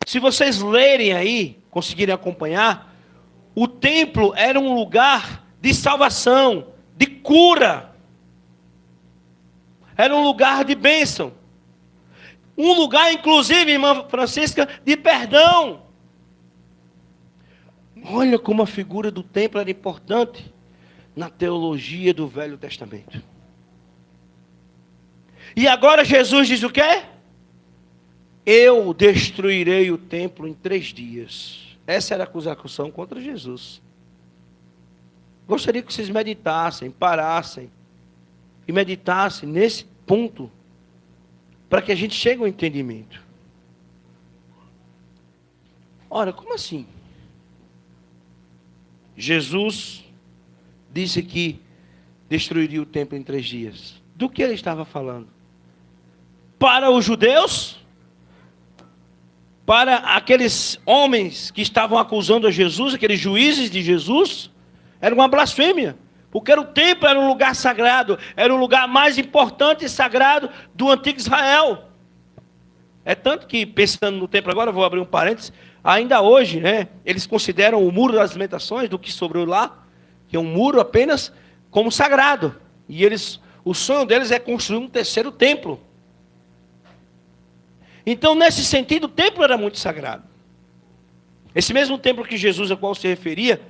Se vocês lerem aí, conseguirem acompanhar, o templo era um lugar de salvação, de cura. Era um lugar de bênção. Um lugar, inclusive, irmã Francisca, de perdão. Olha como a figura do templo era importante na teologia do Velho Testamento. E agora Jesus diz o quê? Eu destruirei o templo em 3 dias. Essa era a acusação contra Jesus. Gostaria que vocês meditassem, parassem e meditassem nesse ponto, para que a gente chegue ao entendimento. Ora, como assim? Jesus disse que destruiria o templo em 3 dias. Do que ele estava falando? Para os judeus? Para aqueles homens que estavam acusando a Jesus, aqueles juízes de Jesus? Era uma blasfêmia. Porque o templo era um lugar sagrado, era o lugar mais importante e sagrado do antigo Israel. É tanto que, pensando no templo agora, vou abrir um parênteses, ainda hoje, eles consideram o Muro das Lamentações, do que sobrou lá, que é um muro apenas, como sagrado. E o sonho deles é construir um 3º templo. Então, nesse sentido, o templo era muito sagrado. Esse mesmo templo que Jesus, a qual se referia,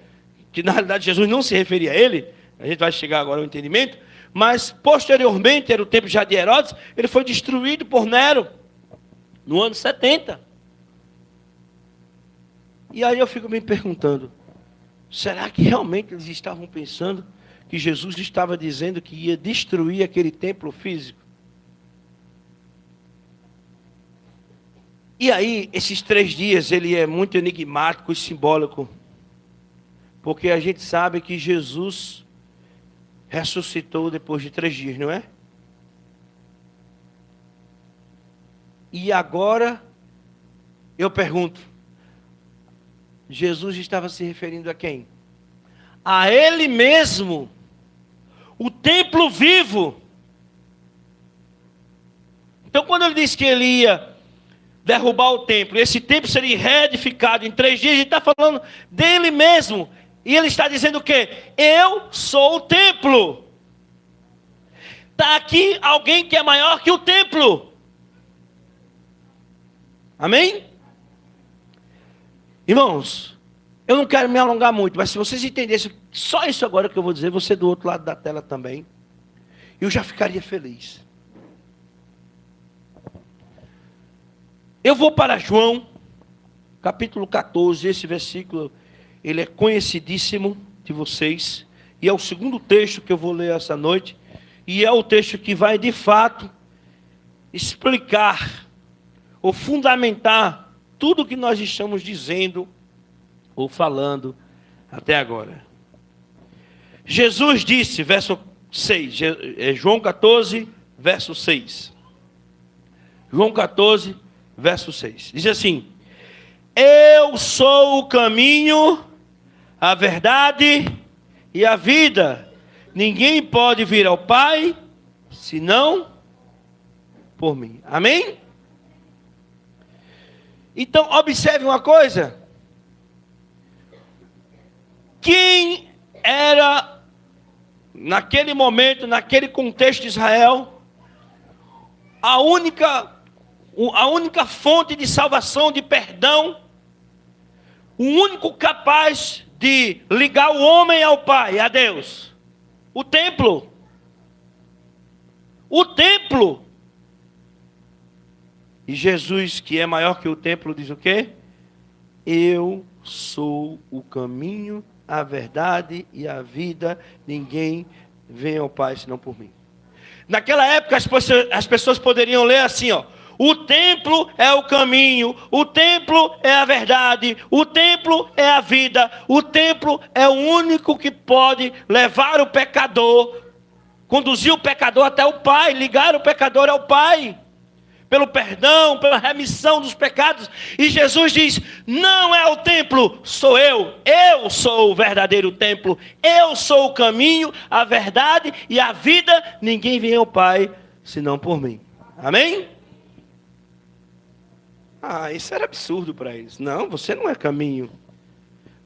que na realidade Jesus não se referia a ele, a gente vai chegar agora ao entendimento, mas posteriormente era o templo já de Herodes, ele foi destruído por Nero, no ano 70. E aí eu fico me perguntando, será que realmente eles estavam pensando que Jesus estava dizendo que ia destruir aquele templo físico? E aí, esses 3 dias, ele é muito enigmático e simbólico, porque a gente sabe que Jesus ressuscitou depois de 3 dias, não é? E agora, eu pergunto, Jesus estava se referindo a quem? A ele mesmo, o templo vivo. Então, quando ele disse que ele ia derrubar o templo, esse templo seria reedificado em 3 dias, ele está falando dele mesmo. E ele está dizendo o quê? Eu sou o templo. Está aqui alguém que é maior que o templo. Amém? Irmãos, eu não quero me alongar muito, mas se vocês entendessem só isso agora que eu vou dizer, você do outro lado da tela também, eu já ficaria feliz. Eu vou para João, capítulo 14, esse versículo, ele é conhecidíssimo de vocês, e é o 2º texto que eu vou ler essa noite, e é o texto que vai, de fato, explicar, ou fundamentar, tudo o que nós estamos dizendo, ou falando, até agora. Jesus disse, verso 6, João 14, verso 6. João 14, verso 6. Diz assim: eu sou o caminho, a verdade e a vida. Ninguém pode vir ao Pai, senão por mim. Amém? Então, observe uma coisa. Quem era, naquele momento, naquele contexto de Israel, a única fonte de salvação, de perdão, o único capaz de ligar o homem ao Pai, a Deus? O templo. O templo. E Jesus, que é maior que o templo, diz o quê? Eu sou o caminho, a verdade e a vida. Ninguém vem ao Pai senão por mim. Naquela época as pessoas poderiam ler assim, ó: o templo é o caminho, o templo é a verdade, o templo é a vida, o templo é o único que pode levar o pecador, conduzir o pecador até o Pai, ligar o pecador ao Pai, pelo perdão, pela remissão dos pecados. E Jesus diz: não é o templo, sou eu sou o verdadeiro templo, eu sou o caminho, a verdade e a vida. Ninguém vem ao Pai senão por mim. Amém? Isso era absurdo para eles. Não, você não é caminho.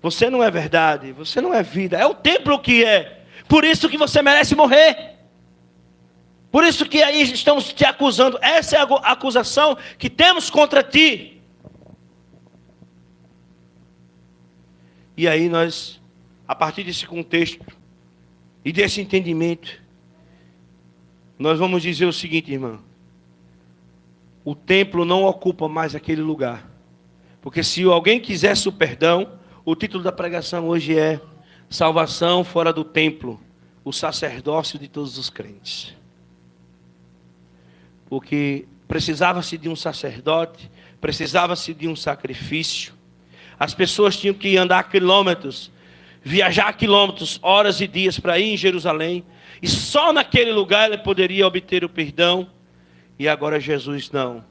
Você não é verdade. Você não é vida. É o templo que é. Por isso que você merece morrer. Por isso que aí estamos te acusando. Essa é a acusação que temos contra ti. E aí nós, a partir desse contexto e desse entendimento, nós vamos dizer o seguinte, irmão. O templo não ocupa mais aquele lugar. Porque se alguém quisesse o perdão, o título da pregação hoje é Salvação fora do templo, o sacerdócio de todos os crentes. Porque precisava-se de um sacerdote, precisava-se de um sacrifício. As pessoas tinham que andar quilômetros, viajar quilômetros, horas e dias para ir em Jerusalém. E só naquele lugar ele poderia obter o perdão. E agora Jesus, não.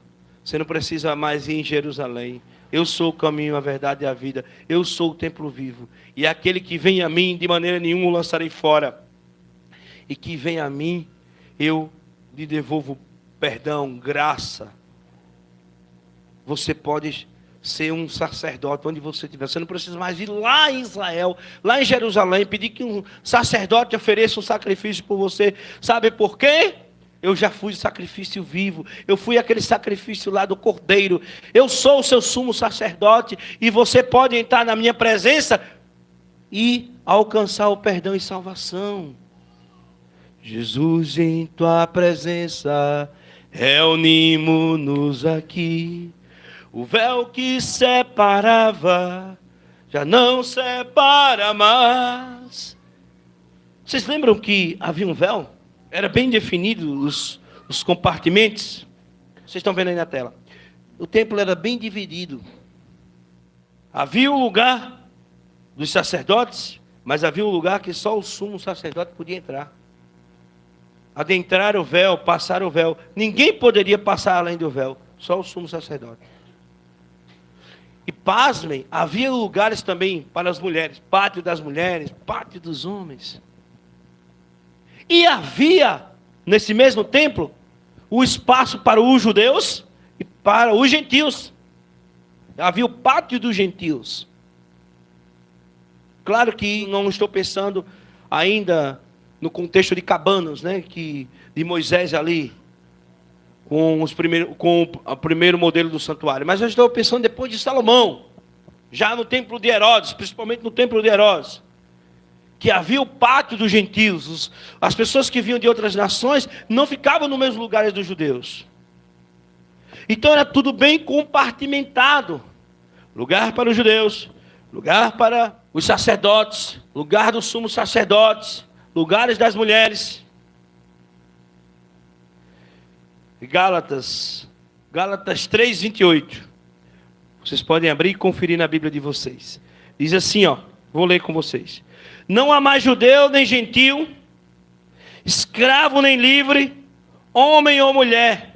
Você não precisa mais ir em Jerusalém. Eu sou o caminho, a verdade e a vida. Eu sou o templo vivo. E aquele que vem a mim, de maneira nenhuma o lançarei fora. E que vem a mim, eu lhe devolvo perdão, graça. Você pode ser um sacerdote onde você estiver. Você não precisa mais ir lá em Israel, lá em Jerusalém, pedir que um sacerdote ofereça um sacrifício por você. Sabe por quê? Eu já fui sacrifício vivo. Eu fui aquele sacrifício lá do Cordeiro. Eu sou o seu sumo sacerdote. E você pode entrar na minha presença e alcançar o perdão e salvação. Jesus, em tua presença, reunimos-nos aqui. O véu que separava, já não separa mais. Vocês lembram que havia um véu? Era bem definido os compartimentos. Vocês estão vendo aí na tela. O templo era bem dividido. Havia um lugar dos sacerdotes, mas havia um lugar que só o sumo sacerdote podia entrar. Adentrar o véu, passar o véu. Ninguém poderia passar além do véu, só o sumo sacerdote. E pasmem, havia lugares também para as mulheres. Pátio das mulheres, pátio dos homens. E havia, nesse mesmo templo, o espaço para os judeus e para os gentios. Havia o pátio dos gentios. Claro que não estou pensando ainda no contexto de Cabanas, né, de Moisés ali, com o primeiro modelo do santuário. Mas eu estou pensando depois de Salomão, já no templo de Herodes, principalmente no templo de Herodes, que havia o pátio dos gentios. As pessoas que vinham de outras nações não ficavam nos mesmos lugares dos judeus. Então era tudo bem compartimentado. Lugar para os judeus, lugar para os sacerdotes, lugar dos sumos sacerdotes, lugares das mulheres. Gálatas 3:28. Vocês podem abrir e conferir na Bíblia de vocês. Diz assim, vou ler com vocês. Não há mais judeu nem gentil, escravo nem livre, homem ou mulher,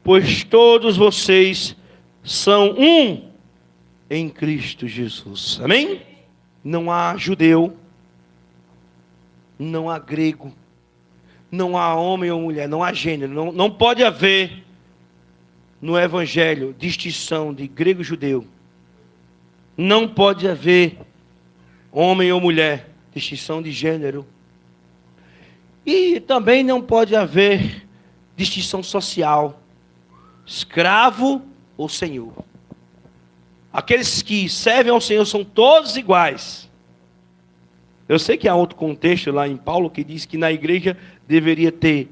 pois todos vocês são um em Cristo Jesus. Amém? Não há judeu, não há grego, não há homem ou mulher, não há gênero, não pode haver no Evangelho distinção de grego e judeu. Não pode haver homem ou mulher, distinção de gênero. E também não pode haver distinção social, escravo ou senhor. Aqueles que servem ao Senhor são todos iguais. Eu sei que há outro contexto lá em Paulo que diz que na igreja deveria ter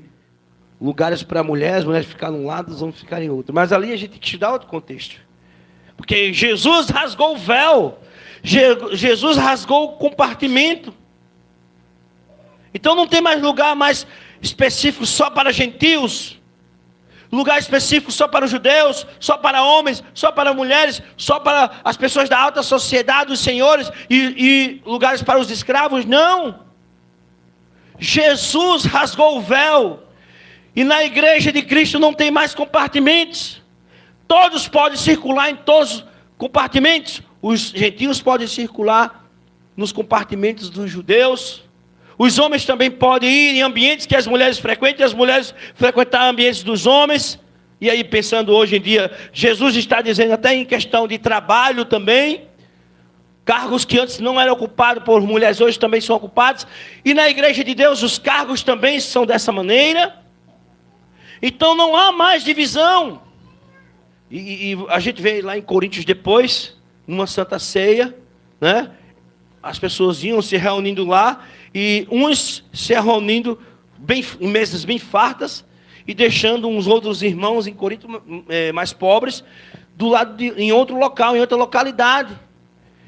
lugares para mulheres, as mulheres ficarem de um lado, os homens ficarem em outro. Mas ali a gente tem que estudar outro contexto. Porque Jesus rasgou o véu. Jesus rasgou o compartimento. Então não tem mais lugar mais específico só para gentios. Lugar específico só para os judeus, só para homens, só para mulheres, só para as pessoas da alta sociedade, os senhores, e lugares para os escravos. Não. Jesus rasgou o véu. E na igreja de Cristo não tem mais compartimentos. Todos podem circular em todos os compartimentos. Os gentios podem circular nos compartimentos dos judeus. Os homens também podem ir em ambientes que as mulheres frequentam, e as mulheres frequentar ambientes dos homens. E aí, pensando hoje em dia, Jesus está dizendo até em questão de trabalho também, cargos que antes não eram ocupados por mulheres, hoje também são ocupados. E na igreja de Deus, os cargos também são dessa maneira. Então não há mais divisão. E a gente vê lá em Coríntios depois, numa Santa Ceia, né? As pessoas iam se reunindo lá, e uns se reunindo em mesas bem fartas, e deixando uns outros irmãos em Corinto mais pobres, em outro local, em outra localidade.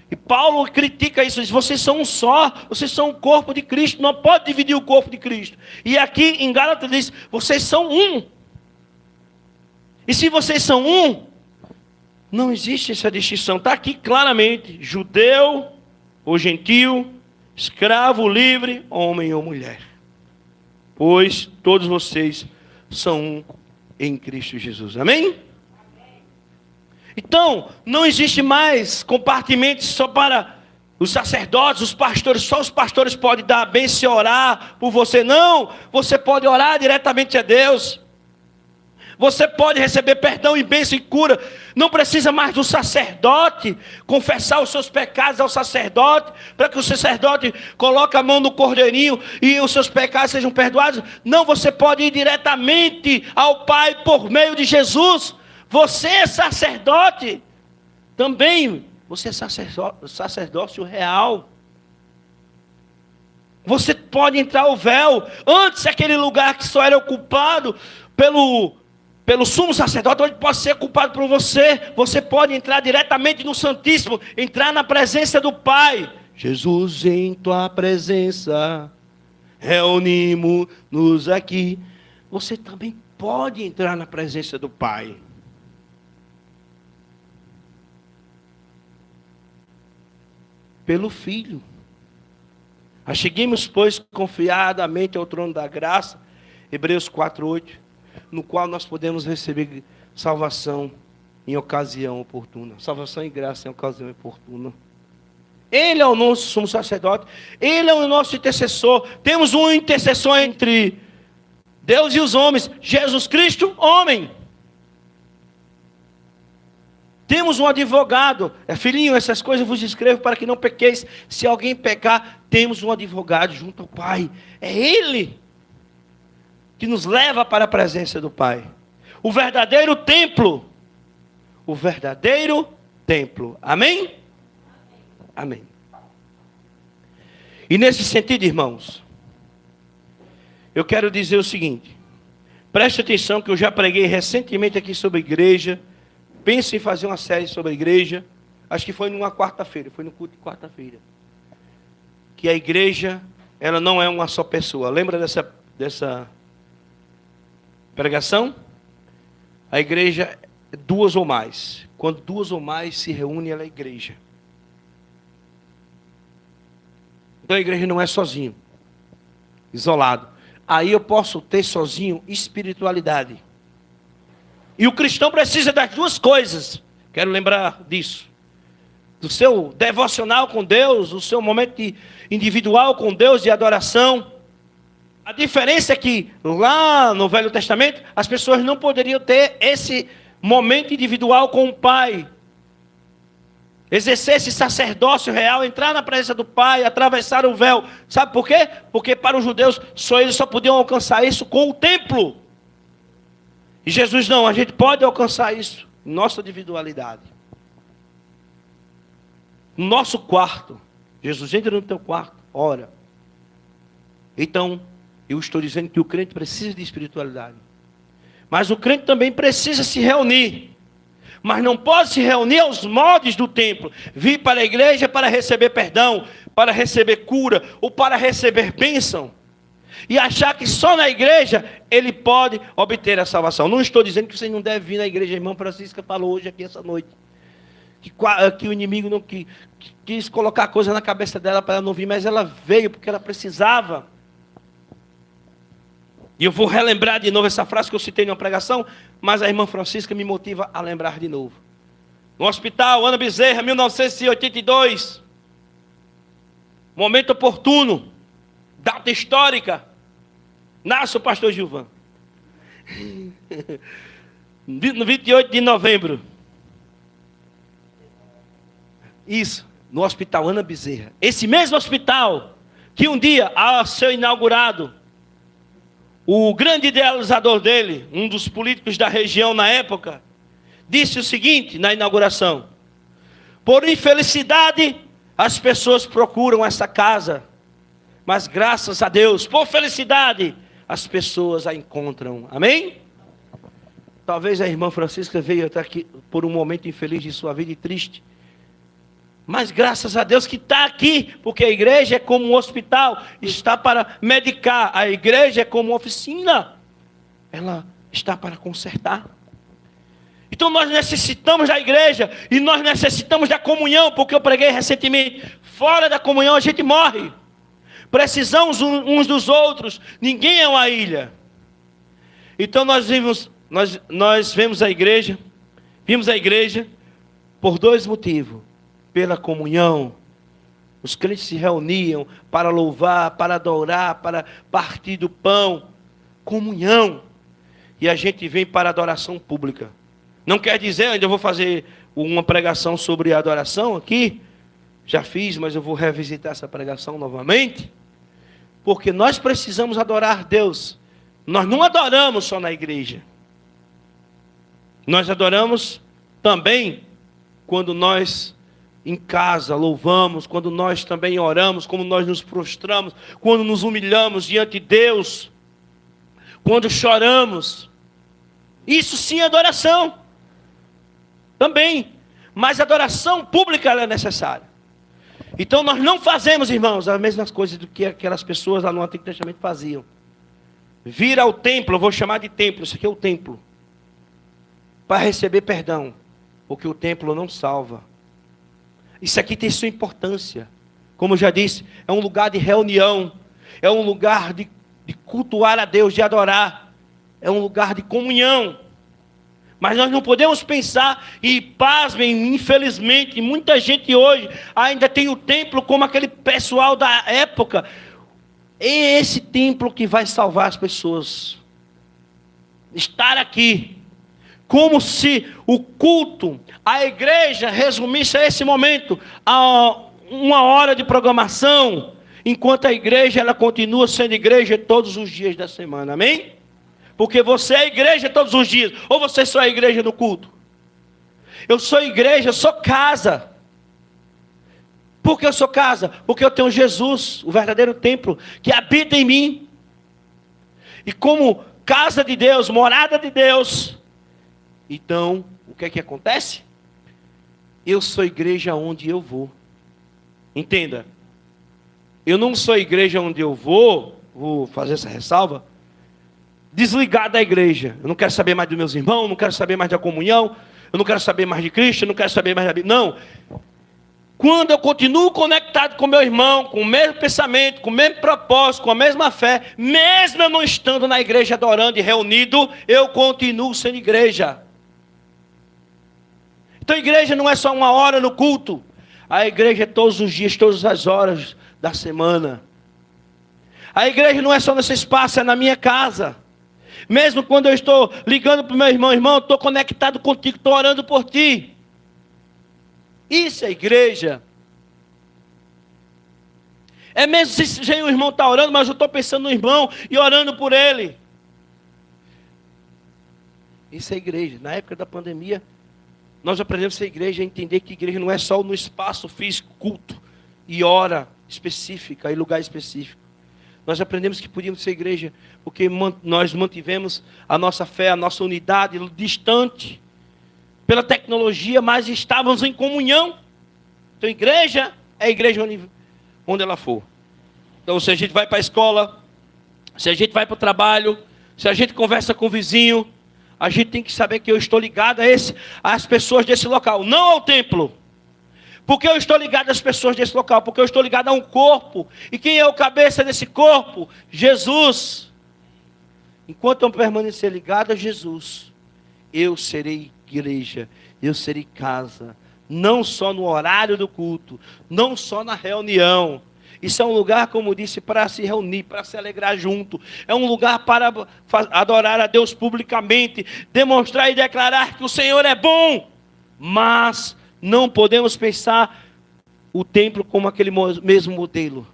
E Paulo critica isso, diz, vocês são um só, vocês são o corpo de Cristo, não pode dividir o corpo de Cristo. E aqui em Gálatas diz, vocês são um. E se vocês são um, não existe essa distinção. Está aqui claramente, judeu ou gentil, escravo, livre, homem ou mulher. Pois todos vocês são um em Cristo Jesus. Amém? Então, não existe mais compartimentos só para os sacerdotes, os pastores. Só os pastores podem dar a bênção e orar por você. Não, você pode orar diretamente a Deus. Você pode receber perdão e bênção e cura. Não precisa mais do sacerdote confessar os seus pecados ao sacerdote, para que o sacerdote coloque a mão no cordeirinho e os seus pecados sejam perdoados. Não, você pode ir diretamente ao Pai por meio de Jesus. Você é sacerdote. Também, você é sacerdócio real. Você pode entrar o véu. Antes, aquele lugar que só era ocupado pelo sumo sacerdote, hoje pode ser ocupado por você. Você pode entrar diretamente no Santíssimo, entrar na presença do Pai. Jesus, em tua presença, reunimos-nos aqui. Você também pode entrar na presença do Pai. Pelo Filho. Acheguemos, pois, confiadamente ao trono da graça, Hebreus 4:8, no qual nós podemos receber salvação em ocasião oportuna. Salvação e graça em ocasião oportuna. Ele é o nosso sumo sacerdote, ele é o nosso intercessor. Temos um intercessor entre Deus e os homens, Jesus Cristo, homem. Temos um advogado. Filhinho, essas coisas eu vos escrevo para que não pequeis. Se alguém pecar, temos um advogado junto ao Pai. É Ele que nos leva para a presença do Pai. O verdadeiro templo. O verdadeiro templo. Amém? Amém. E nesse sentido, irmãos, eu quero dizer o seguinte. Preste atenção que eu já preguei recentemente aqui sobre igreja. Penso em fazer uma série sobre a igreja. Acho que foi numa quarta-feira. Foi no culto de quarta-feira. Que a igreja, ela não é uma só pessoa. Lembra dessa pregação? A igreja é duas ou mais. Quando duas ou mais se reúnem, ela é igreja. Então a igreja não é sozinho. Isolado. Aí eu posso ter sozinho espiritualidade. E o cristão precisa das duas coisas. Quero lembrar disso. Do seu devocional com Deus, o seu momento individual com Deus de adoração. A diferença é que lá no Velho Testamento, as pessoas não poderiam ter esse momento individual com o Pai. Exercer esse sacerdócio real, entrar na presença do Pai, atravessar o véu. Sabe por quê? Porque para os judeus, eles só podiam alcançar isso com o templo. E Jesus não, a gente pode alcançar isso em nossa individualidade. No nosso quarto. Jesus entra no teu quarto, ora. Então, eu estou dizendo que o crente precisa de espiritualidade. Mas o crente também precisa se reunir. Mas não pode se reunir aos moldes do templo. Vir para a igreja para receber perdão, para receber cura, ou para receber bênção. E achar que só na igreja ele pode obter a salvação. Não estou dizendo que você não deve vir na igreja. A irmã Francisca falou hoje aqui essa noite. Que o inimigo não quis colocar coisa na cabeça dela para ela não vir. Mas ela veio porque ela precisava. E eu vou relembrar de novo essa frase que eu citei numa pregação. Mas a irmã Francisca me motiva a lembrar de novo. No hospital, Ana Bezerra, 1982. Momento oportuno. Data histórica. Nasce o pastor Gilvan. No 28 de novembro. Isso, no Hospital Ana Bezerra. Esse mesmo hospital que um dia, ao ser inaugurado, o grande idealizador dele, um dos políticos da região na época, disse o seguinte na inauguração: por infelicidade, as pessoas procuram essa casa, mas graças a Deus, por felicidade, as pessoas a encontram. Amém? Talvez a irmã Francisca veio até aqui por um momento infeliz de sua vida e triste. Mas graças a Deus que está aqui, porque a igreja é como um hospital, está para medicar. A igreja é como uma oficina, ela está para consertar. Então nós necessitamos da igreja, e nós necessitamos da comunhão, porque eu preguei recentemente, fora da comunhão a gente morre. Precisamos uns dos outros, ninguém é uma ilha. Então nós vimos a igreja por dois motivos. Pela comunhão, os crentes se reuniam para louvar, para adorar, para partir do pão, comunhão. E a gente vem para a adoração pública. Não quer dizer, ainda vou fazer uma pregação sobre a adoração aqui, já fiz, mas eu vou revisitar essa pregação novamente, porque nós precisamos adorar Deus. Nós não adoramos só na igreja, nós adoramos também quando nós em casa louvamos, quando nós também oramos, quando nós nos prostramos, quando nos humilhamos diante de Deus, quando choramos. Isso sim é adoração também, mas a adoração pública ela é necessária. Então nós não fazemos, irmãos, as mesmas coisas do que aquelas pessoas lá no Antigo Testamento faziam. Vir ao templo, eu vou chamar de templo, isso aqui é o templo, para receber perdão, porque o templo não salva. Isso aqui tem sua importância. Como eu já disse, é um lugar de reunião, é um lugar de cultuar a Deus, de adorar, é um lugar de comunhão. Mas nós não podemos pensar, e pasmem, infelizmente, muita gente hoje ainda tem o templo como aquele pessoal da época. É esse templo que vai salvar as pessoas. Estar aqui. Como se o culto, a igreja resumisse a esse momento a uma hora de programação, enquanto a igreja ela continua sendo igreja todos os dias da semana, amém? Porque você é igreja todos os dias, ou você só é igreja no culto? Eu sou igreja, eu sou casa. Por que eu sou casa? Porque eu tenho Jesus, o verdadeiro templo, que habita em mim. E como casa de Deus, morada de Deus, então, o que é que acontece? Eu sou igreja onde eu vou. Entenda. Eu não sou igreja onde eu vou fazer essa ressalva, desligado da igreja. Eu não quero saber mais dos meus irmãos, não quero saber mais da comunhão, eu não quero saber mais de Cristo, eu não quero saber mais da Bíblia. Não. Quando eu continuo conectado com meu irmão, com o mesmo pensamento, com o mesmo propósito, com a mesma fé, mesmo eu não estando na igreja adorando e reunido, eu continuo sendo igreja. Então a igreja não é só uma hora no culto. A igreja é todos os dias, todas as horas da semana. A igreja não é só nesse espaço, é na minha casa. Mesmo quando eu estou ligando para o meu irmão, irmão, estou conectado contigo, estou orando por ti. Isso é igreja. É mesmo se o irmão está orando, mas eu estou pensando no irmão e orando por ele. Isso é igreja. Na época da pandemia, nós aprendemos a ser igreja, a entender que igreja não é só no espaço físico, culto, e hora específica, e lugar específico. Nós aprendemos que podíamos ser igreja, porque nós mantivemos a nossa fé, a nossa unidade distante, pela tecnologia, mas estávamos em comunhão. Então igreja é a igreja onde ela for. Então se a gente vai para a escola, se a gente vai para o trabalho, se a gente conversa com o vizinho, a gente tem que saber que eu estou ligado às pessoas desse local, não ao templo. Porque eu estou ligado às pessoas desse local, porque eu estou ligado a um corpo. E quem é o cabeça desse corpo? Jesus. Enquanto eu permanecer ligado a Jesus, eu serei igreja, eu serei casa. Não só no horário do culto, não só na reunião. Isso é um lugar, como eu disse, para se reunir, para se alegrar junto. É um lugar para adorar a Deus publicamente, demonstrar e declarar que o Senhor é bom. Mas não podemos pensar o templo como aquele mesmo modelo.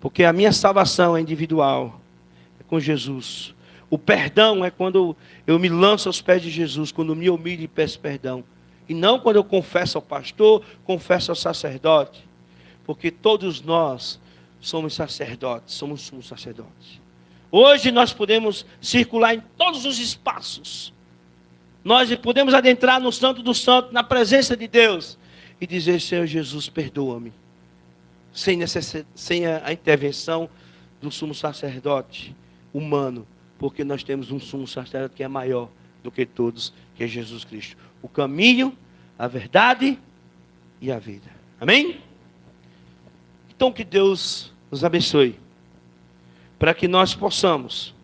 Porque a minha salvação é individual, é com Jesus. O perdão é quando eu me lanço aos pés de Jesus, quando me humilho e peço perdão. E não quando eu confesso ao pastor, confesso ao sacerdote. Porque todos nós somos sacerdotes, somos sumos sacerdotes. Hoje nós podemos circular em todos os espaços. Nós podemos adentrar no Santo do Santo, na presença de Deus, e dizer: Senhor Jesus, perdoa-me. Sem a intervenção do sumo sacerdote humano. Porque nós temos um sumo sacerdote que é maior do que todos, que é Jesus Cristo. O caminho, a verdade e a vida. Amém? Então que Deus nos abençoe, para que nós possamos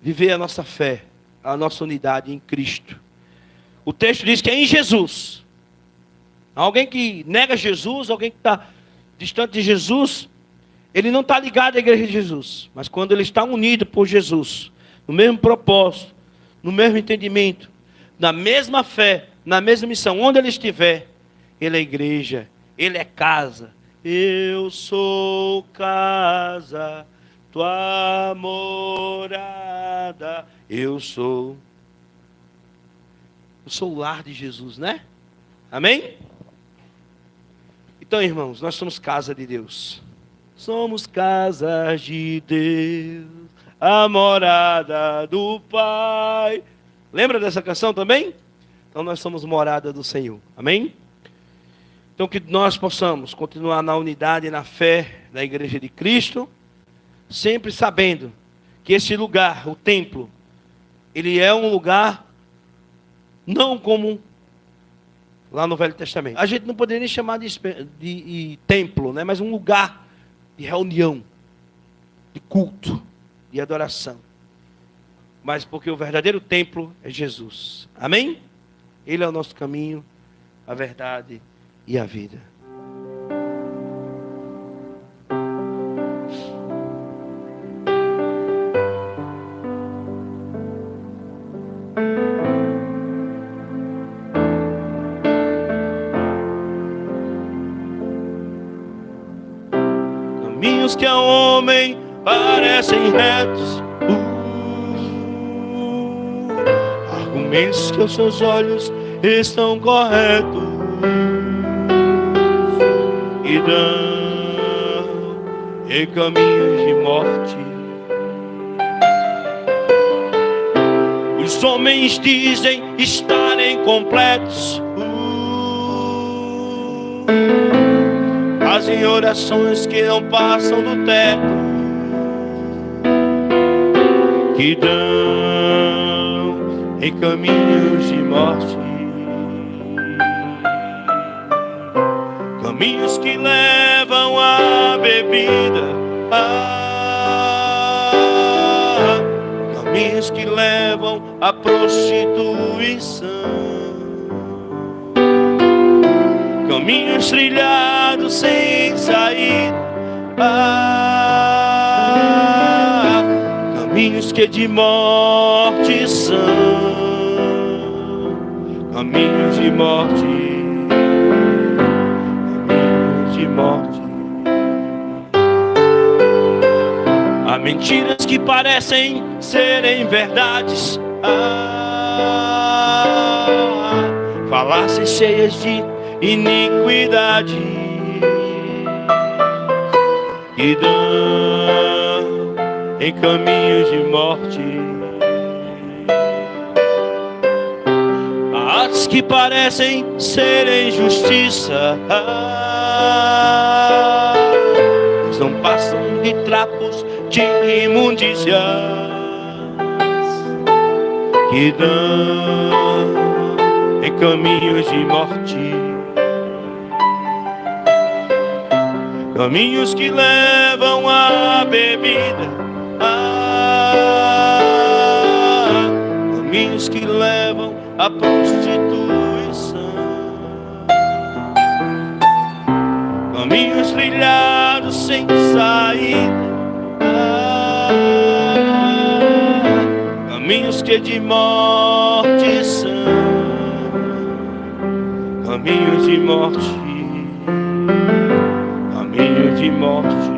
viver a nossa fé, a nossa unidade em Cristo. O texto diz que é em Jesus. Alguém que nega Jesus, alguém que está distante de Jesus, ele não está ligado à igreja de Jesus. Mas quando ele está unido por Jesus, no mesmo propósito, no mesmo entendimento, na mesma fé, na mesma missão, onde ele estiver, ele é igreja, ele é casa. Eu sou casa, tua morada. Eu sou o lar de Jesus, né? Amém? Então, irmãos, nós somos casa de Deus. Somos casa de Deus, a morada do Pai. Lembra dessa canção também? Então nós somos morada do Senhor. Amém? Então que nós possamos continuar na unidade e na fé da igreja de Cristo, sempre sabendo que esse lugar, o templo, ele é um lugar não como lá no Velho Testamento. A gente não poderia nem chamar de templo, né? Mas um lugar de reunião, de culto, de adoração. Mas porque o verdadeiro templo é Jesus. Amém? Ele é o nosso caminho, a verdade e a vida. Caminhos que ao homem parecem retos, argumentos que aos seus olhos estão corretos, e dão em caminhos de morte. Os homens dizem estarem completos, fazem orações que não passam do teto, que dão em caminhos de morte. Caminhos que levam à bebida, caminhos que levam à prostituição, caminhos trilhados sem saída, caminhos que de morte são, caminhos de morte, caminhos de morte. Há mentiras que parecem serem verdades, falácias cheias de iniquidade, que dão em caminhos de morte. Atos que parecem serem justiça, mas não passam de trapos de imundícias, que dão em caminhos de morte. Caminhos que levam à bebida, caminhos que levam à prostituição, caminhos trilhados sem saída, caminhos que de morte são, caminhos de morte, caminhos de morte.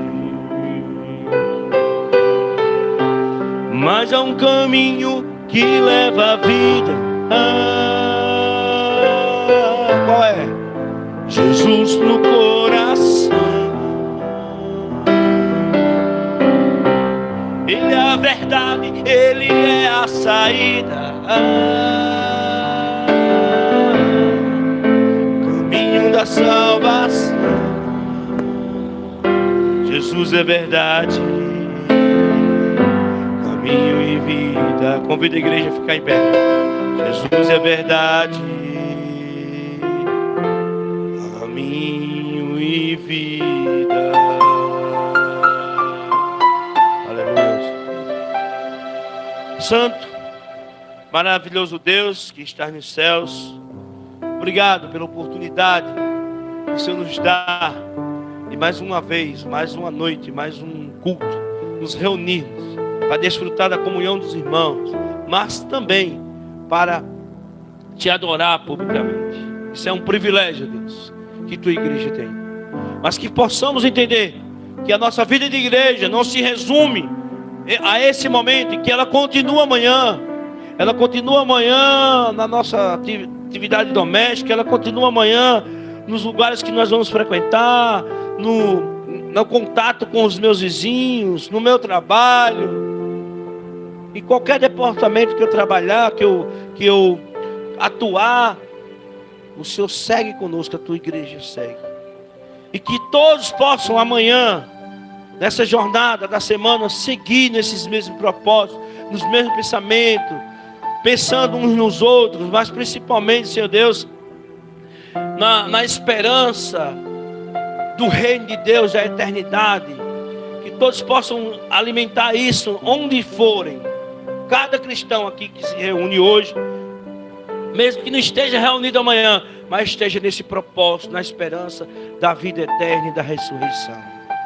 Mas há um caminho que leva à vida. Qual é? Jesus no coração. Ele é a verdade, Ele é a saída. Caminho da salvação. Jesus é verdade, caminho e vida. Convido a igreja a ficar em pé. Jesus é verdade, caminho e vida. Aleluia. Santo, maravilhoso Deus que está nos céus, obrigado pela oportunidade que o Senhor nos dá de mais uma vez, mais uma noite, mais um culto, nos reunirmos para desfrutar da comunhão dos irmãos, mas também para te adorar publicamente. Isso é um privilégio, Deus, que tua igreja tem. Mas que possamos entender que a nossa vida de igreja não se resume a esse momento, e que ela continua amanhã. Ela continua amanhã na nossa atividade doméstica, ela continua amanhã nos lugares que nós vamos frequentar, no contato com os meus vizinhos, no meu trabalho. Em qualquer departamento que eu trabalhar, que eu atuar, o Senhor segue conosco, a tua igreja segue. E que todos possam amanhã, nessa jornada da semana, seguir nesses mesmos propósitos, nos mesmos pensamentos, pensando uns nos outros, mas principalmente, Senhor Deus, na esperança do reino de Deus, da eternidade. Que todos possam alimentar isso onde forem. Cada cristão aqui que se reúne hoje, mesmo que não esteja reunido amanhã, mas esteja nesse propósito, na esperança da vida eterna e da ressurreição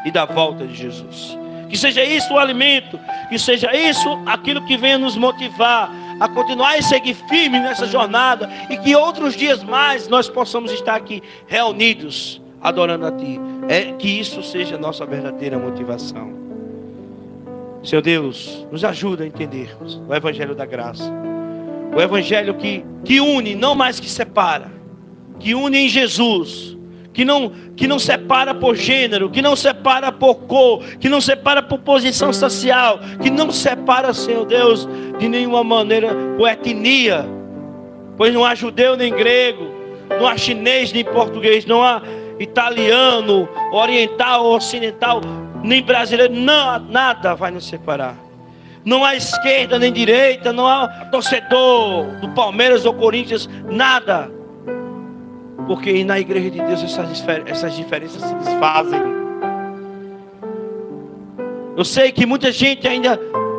e da volta de Jesus. Que seja isso o alimento, que seja isso aquilo que venha nos motivar a continuar e seguir firme nessa jornada, e que outros dias mais nós possamos estar aqui reunidos adorando a Ti. Que isso seja a nossa verdadeira motivação. Senhor Deus, nos ajuda a entendermos o Evangelho da graça. O Evangelho que une, não mais que separa. Que une em Jesus. Que não separa por gênero, que não separa por cor, que não separa por posição social, que não separa, Senhor Deus, de nenhuma maneira por etnia. Pois não há judeu nem grego, não há chinês nem português, não há italiano, oriental ou ocidental, nem brasileiro, não, nada vai nos separar. Não há esquerda nem direita, não há torcedor do Palmeiras ou Corinthians, nada. Porque na igreja de Deus essas diferenças se desfazem. Eu sei que muita gente ainda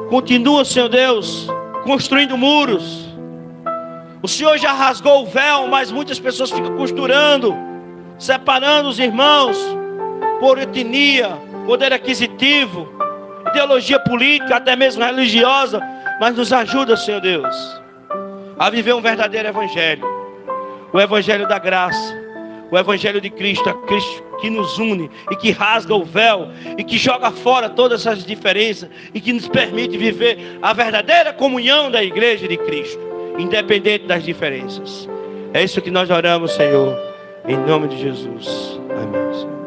continua, Senhor Deus, construindo muros. O Senhor já rasgou o véu, mas muitas pessoas ficam costurando, separando os irmãos por etnia, poder aquisitivo, ideologia política, até mesmo religiosa. Mas nos ajuda, Senhor Deus, a viver um verdadeiro evangelho. O Evangelho da graça, o Evangelho de Cristo, a Cristo que nos une e que rasga o véu e que joga fora todas essas diferenças e que nos permite viver a verdadeira comunhão da igreja de Cristo, independente das diferenças. É isso que nós oramos, Senhor, em nome de Jesus. Amém.